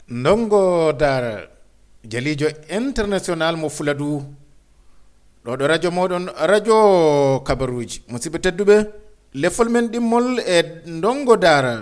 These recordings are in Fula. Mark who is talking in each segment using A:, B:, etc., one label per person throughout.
A: ndongo daara jalijo international mo Fuladu ɗo radio moɗon radio kabaruji musidɓe tedduɓe lefol men ɗimmol e ndongo daara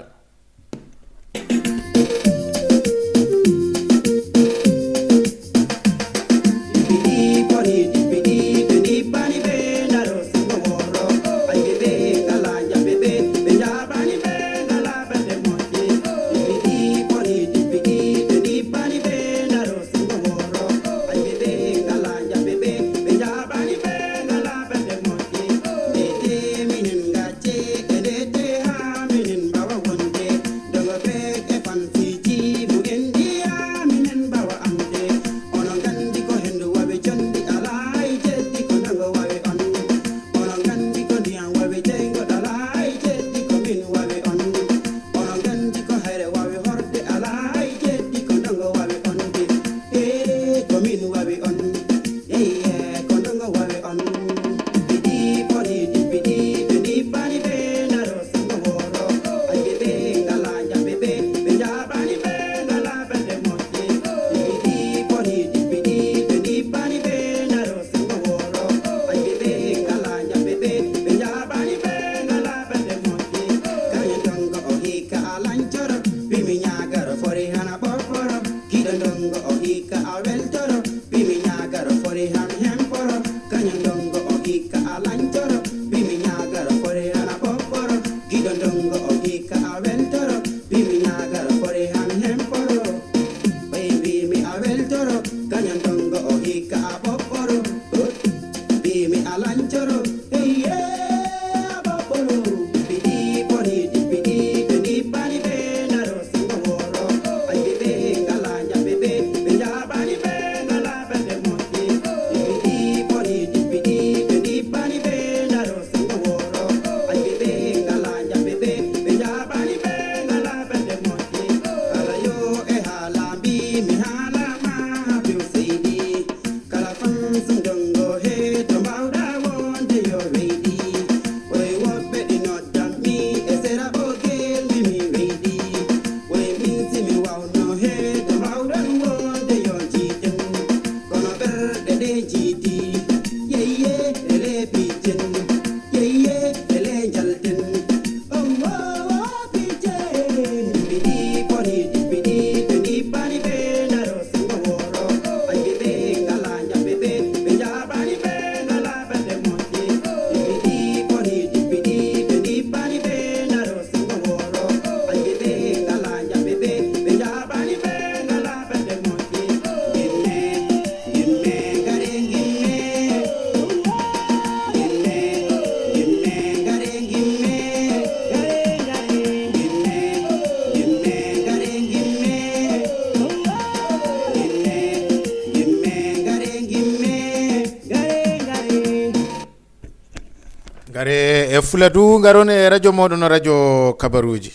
A: gare e Fuladu garon e radio moɗon radio kabaruji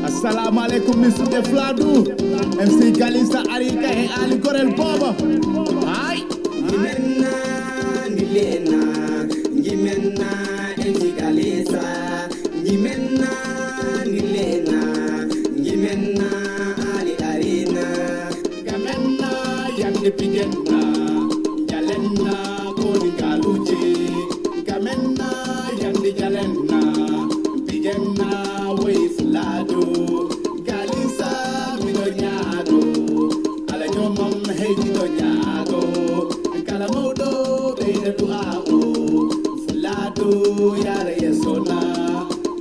B: assalamu alaikum musidɓe Fuladu MC Galisa Arika e Ali Gorel Bobo ay
C: Gimenna Nilena Gimenna MC Galisa Gimenna Nilena Gimenna Ali Arina
B: Gamenna yande pigenna jalenna koni galuji Gamenna yande jalenna pigenna way Fuladu Galisa mido nyaado ala nyomam heydido nyaado kala mawdo beyda du'ao Fuladu yara yesona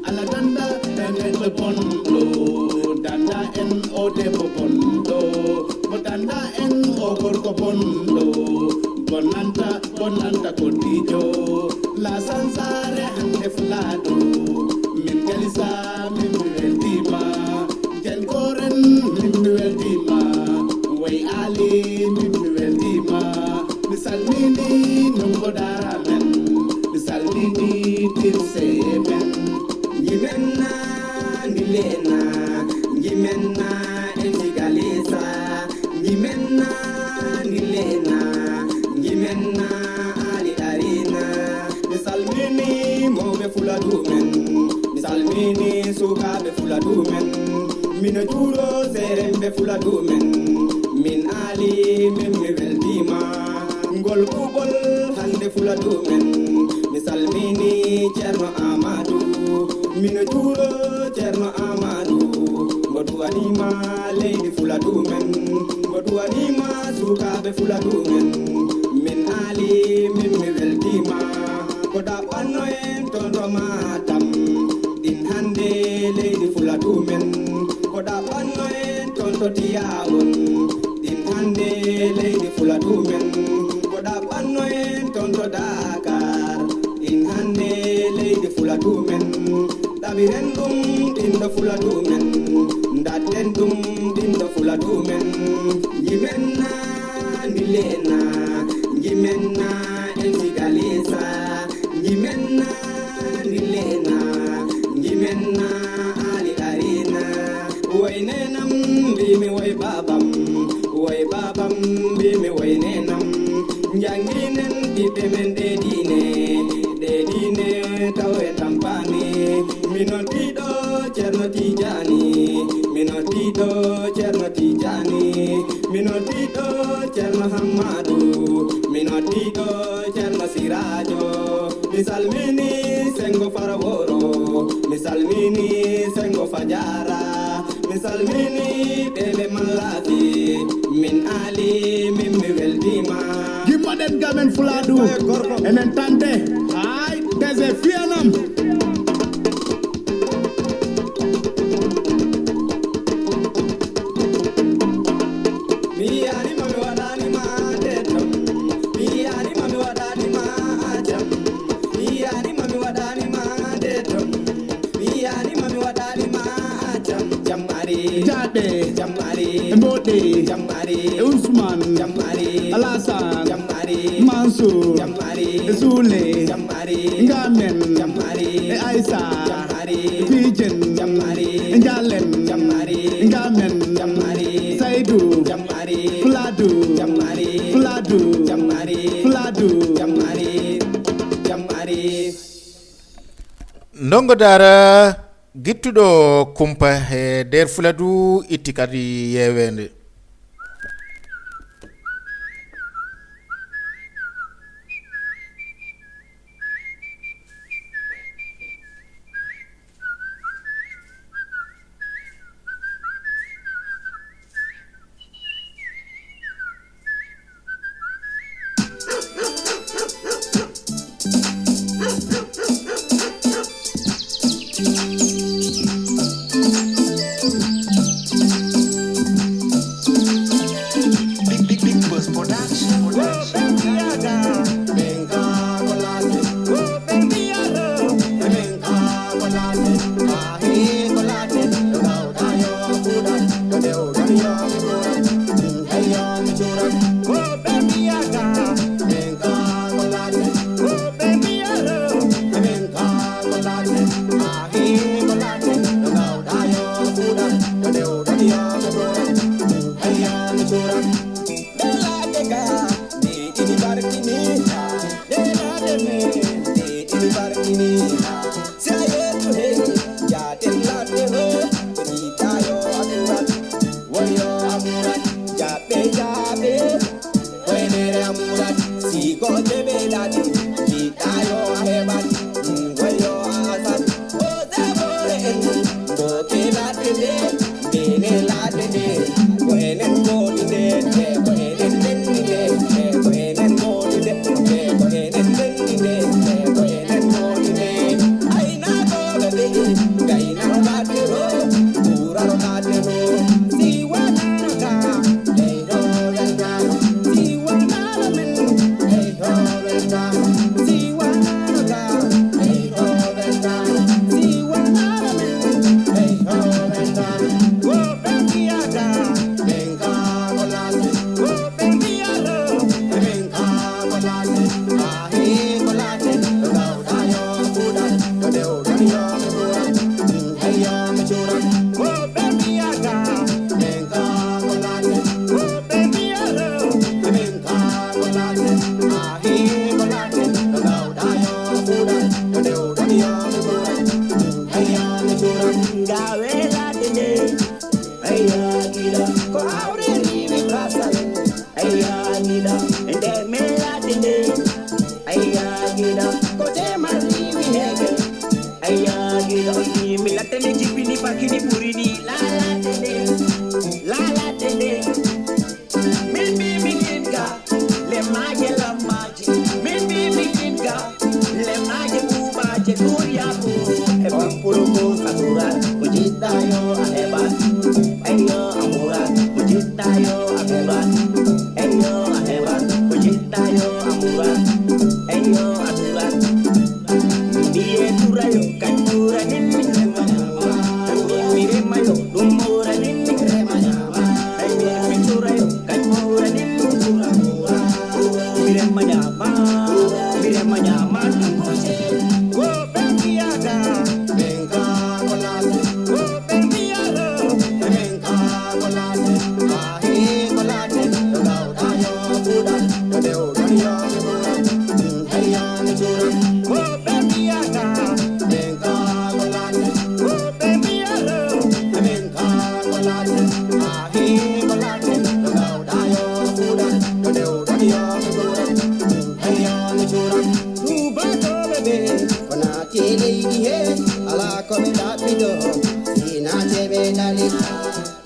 B: ala danda en bondo danda en ode bondo mo danda en o gorko bondo bonanta kodijo la sansare hande Fuladu min Galisa min weltima jen koren min weltima way Ali min weltima mi salmini nungo dara men mi salmini tirse men
C: Gimenna Nilena Gimenna MC Galisa Gimenna Nilena Gimenna Ali Arina Misalmini mo be Fuladu men Misal sukaɓe fula ɗumen mino juuro seremɓe fula ɗumen min ali min mi weltima ngol ɓuɓol hande fula ɗumen mi salmini ceerno amadou mino juuro ceerno amadou ngo duwanima leydi fula ɗumen ngo duwanima sukaɓe fula ɗumen min ali min mi weltima ko ɗaɓɓanno en tonto matam ɗin hande leydi fula ɗumen ko ɗaɓɓanno en tonto tiyawon ɗin hande leydi fula ɗumen ko ɗaɓɓanno en tonto dakar ɗin hande leydi fula ɗumen ɗaɓiren ɗum ɗinɗo fula ɗumen datten ɗum ɗinɗo fula ɗumen jimenna ndilena jimenna en sigalisa jimenna ndilena jimenna ali arina waynenam mbimi way babam mbimi waynenam janginen ɓiɓɓe men ɗeɗine tawe tampani minon ɗiɗo ceerno tijani minon ɗiɗo ceerno tijani minon ɗiɗo ceerno hammadou minon ɗiɗo ceerno siradio mi salmini sengo faraworo mi salmini sengo fajara mi salmini ɓeɓe mallafi min ali min mi weltima
B: gimmoɗen gamen fuladu enen tante hay dese fiyanam Jade, Mbode, Usman, Alasan, Mansur, Zule, Ngamen, Aisa, Pigeon, Ngalen, Ngamen, Saidu, Fladu,
A: ndongo dara gittuɗo kumpa e nder fuladu itti kadi yewende
C: tene aya gida ko aure ribe brasal aya gida ende me la tene aya gida ko te maribi hege aya gida ni mi la tene jipini pakini purini la la tene mi kinga le maje la maje mi kinga le maje bubaje kuria ku e pampulu ko sakura kujita yo aheba ayo amura kujita yo aheba ayo aheba kujita yo amura ayo adura biye turayo kanura ninni mire mayo dumura ninni remanya ayo miturayo kanura ninni mire manya kuje ko bengiaga benga kolate ko bengiaro benga kolate ahe kolate dayo buda deo dayo heya chura ko bengiaga benga kolate ko bengiaro benga kolate ahe kolate dayo buda deo dayo heya chura tubato bebe kona chele dihe ala kome dapido sina chebe dali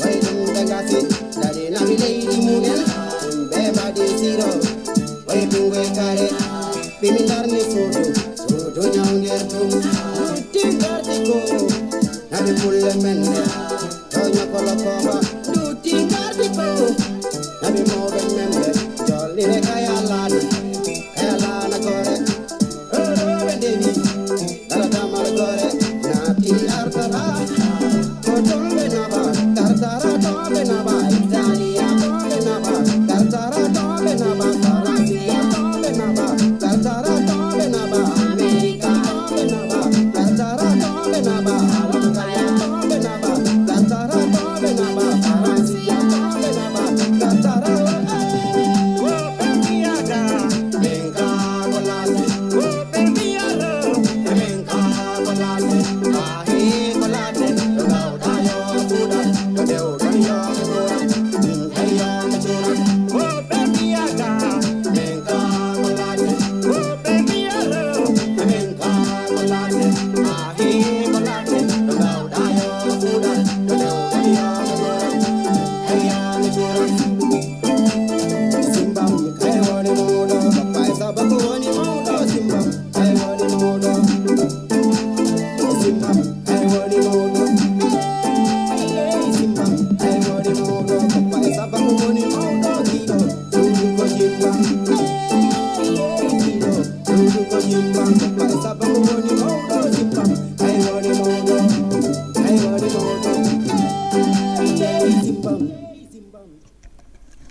C: wai dum dagasi dali na mi lady mugen be badi siro wai pingwe kare pimindar ni sodo nyaunger tum tingar diko na mi pulle menne tonya kolokoba du tingar diko na mi mobe menne jolli ne kaya lana kore Devi, Dada Margore, Nati Artara, Kotombe Naba, Tartara Tombe Naba, Italia Tombe Naba, Tartara Tombe Naba, Francia Tombe Naba, Tartara Tombe Naba, America Tombe Naba, Tartara Tombe Naba, Alongaya Tombe Naba, Tartara Tombe Naba, Francia Tombe Naba, Tartara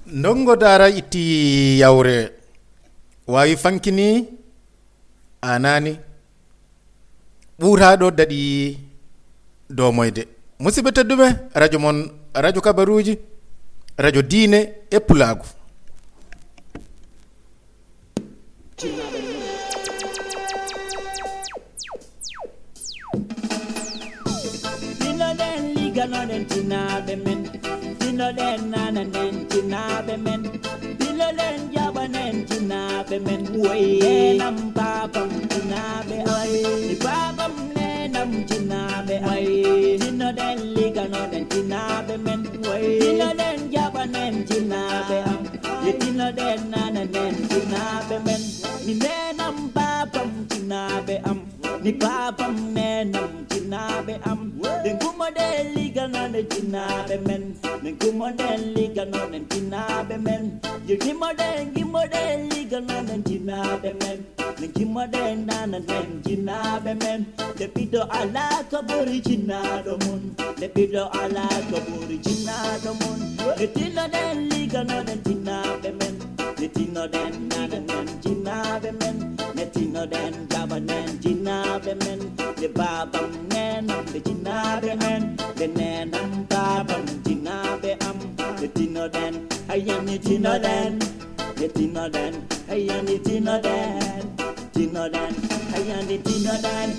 A: ndongo dara itti yawre wawi fankini anani ɓuuraɗo daɗi domoyde musidɓe tedduɓe radio mon radio kabaruji radio diine e pulagu
C: Pilolen nananen tinabe men Pilolen jabanen tinabe men Waye nam babam tinabe ay Babam nenam tinabe ay Tinoden liganoden tinabe men Waye Pilolen jabanen tinabe am Tinoden nananen tinabe men Ni nenam babam tinabe am Ni babam nenam tinabe am Den kumodel liganoden tinabe men Gimodel liganoden tinabe men Gimodel liganoden tinabe men Gimodel nananen tinabe men Lepido ala kaburi jinado mun Lepido ala kaburi jinado mun Letinoden liganoden tinabe men Letinoden nananen tinabe men Letinoden jabanen tinabe men Le babam nenam de tinabe men Le nenam babam tinabe am Le tinoden ayani tinoden Le tinoden ayani tinoden Tinoden ayani tinoden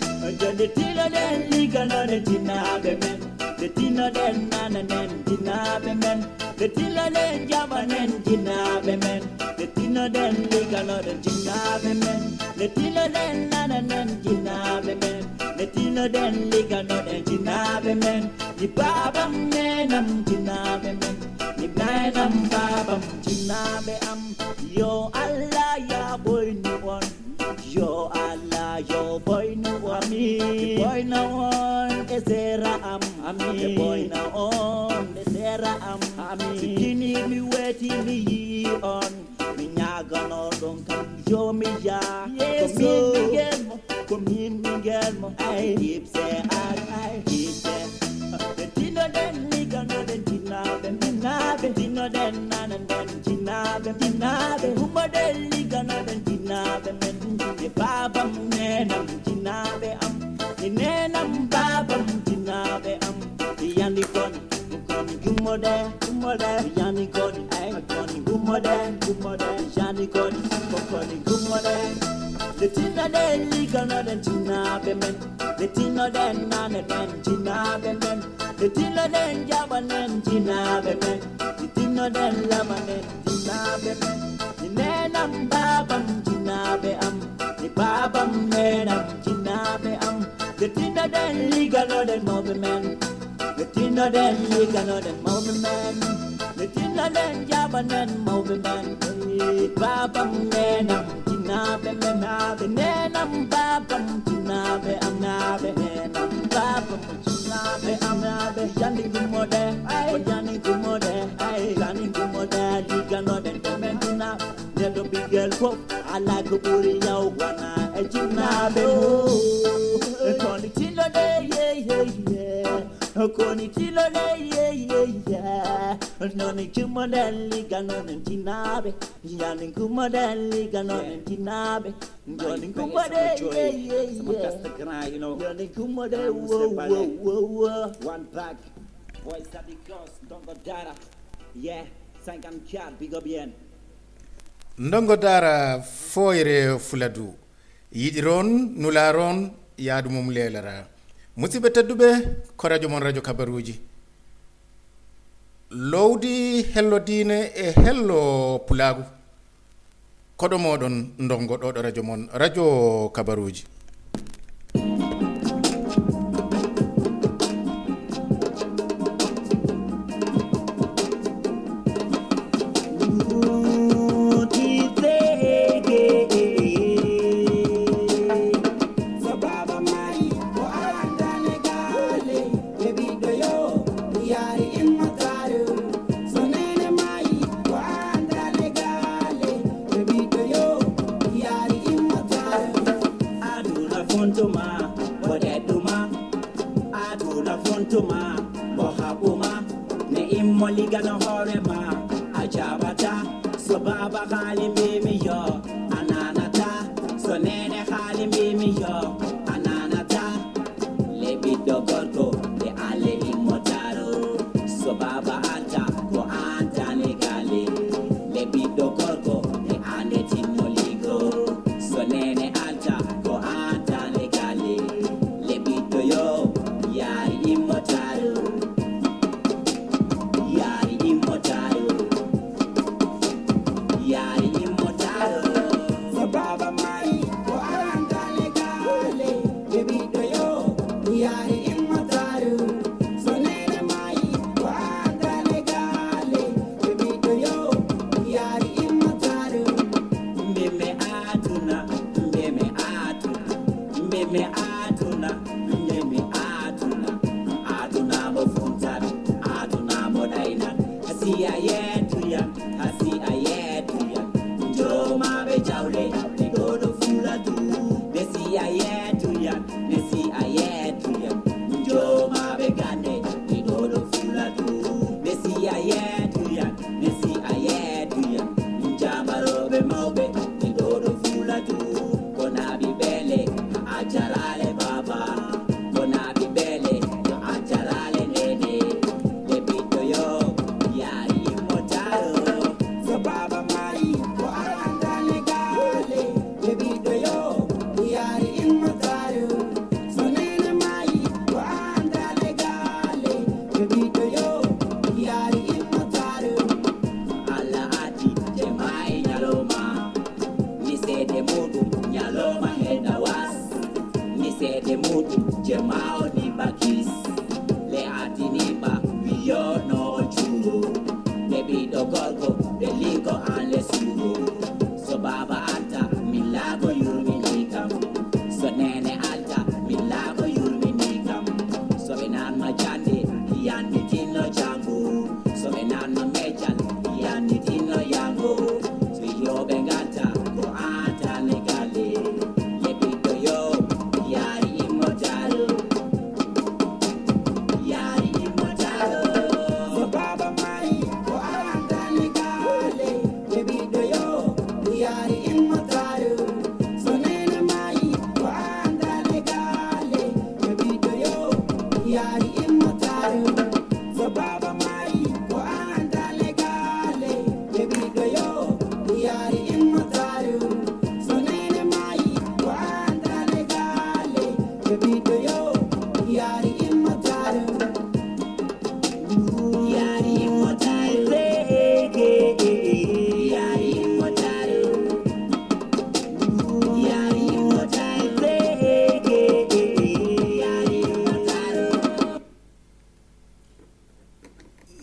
C: Jadi tinoden liganoden tinabe men Le tino den nananen jinabe men the tino den jabanen jinabe men the tino den ligano den jinabe men the tino den nananen jinabe men the tino den ligano den jinabe men ni babam nenam jinabe men ni nainam babam jinabe am yo Allah ya boy no one yo Allah yo boy no one me boy no one ezera am the boy no on ezera am kini mi weti mi on mi nyaga no don kam yo mi ya komin miguel mo ay deep say I deep say the tino den liga no den jinabe minabe tino den nanan den jinabe huma den liga no den jinabe men ni babam nenam jinabe am ni nenam babam jinabe am yani kon gumode yani kon ay kon gumode yani kon gumode the tina den liga no den jinabe men the tina den nanan den jinabe men the tina den jabanen jinabe men the tina den lamanen jinabe men ni nenam babam jinabe am ni babam nenam jinabe am the tina den liga no den mobe men the tina den liga no den mobe men the tina den jabanen mobe men babam nenam jinabe men the nenam babam jinabe am nabe nenam babam jinabe am nabe yani gumode liga no den mentina ne do bigel pop ala go buri yaw wana e jinabe koni tilo de koni tilo de noni kumodel liga no den jinabe yani kumodel liga no den jinabe noni kumodel you know yani kumodel one pack boys at the coast Ndongo Dara yeah 54 big up bien
A: Ndongo Dara foyre fuladu yidiron nularon yaadu mum lelara musibe teddube ko radio mon radio kabaruji lowdi hello diine e hello pulagu kodo modon ndongo do radio mon radio kabaruji
C: Ligana horema ajabata so baba khali mimi yo ananata so nene khali mimi yo ananata lebido gorgo de ale imotaro so baba anta ko anta legale lebido gorgo de ane tinoligo so nene anta ko anta legale lebido yo ya imotaro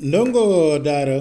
A: Ndongo Daara.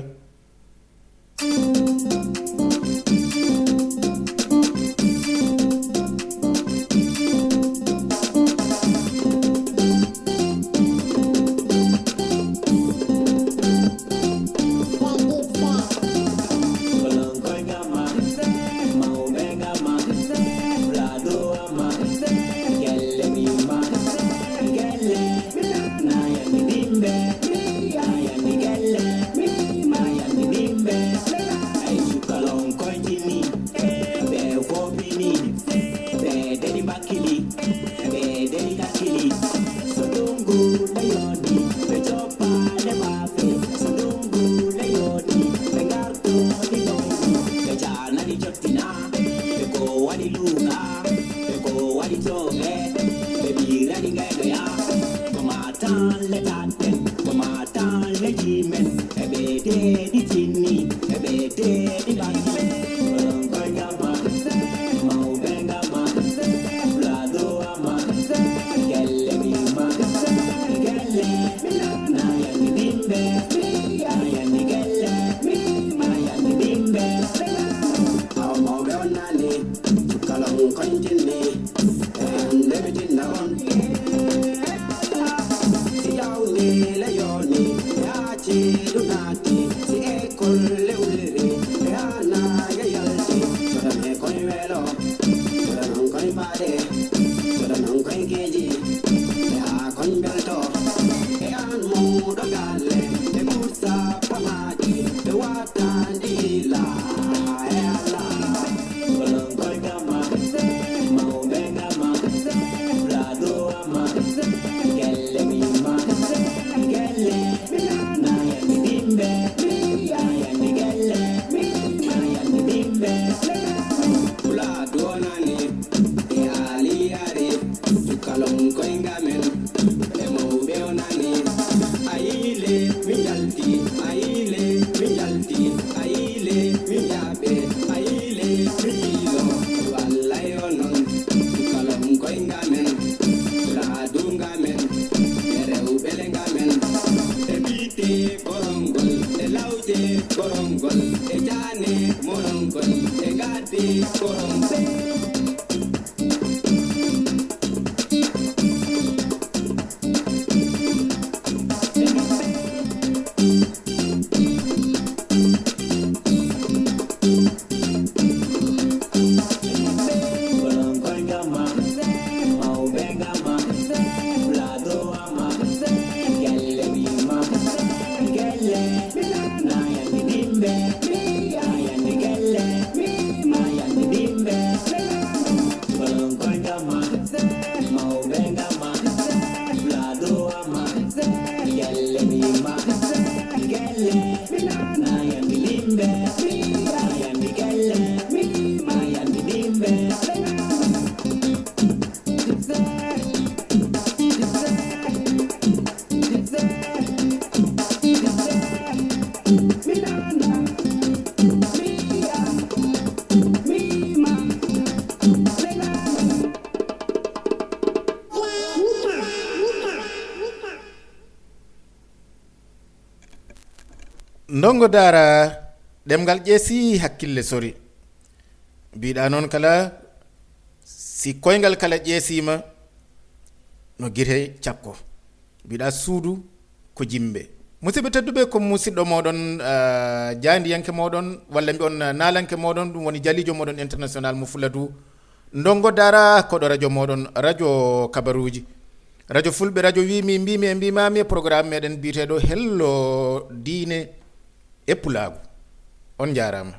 A: Ndongo Daara ɗemgal ƴeesi hakkille sori mbiɗa noon kala si koyngal kala ƴeesima no guite cakko mbiɗa suudu ko jimɓe musidɓe tedduɓe ko musidɗo moɗon jandiyanke moɗon walla mbi on nalanke moɗon ɗum woni jalijo moɗon international mo Fuladu ndongo dara koɗo radio moɗon radio kabaruji radio fulɓe radio wimi mbimi e mbimami e programme meɗen biteɗo hello diine e pulagu on jarama.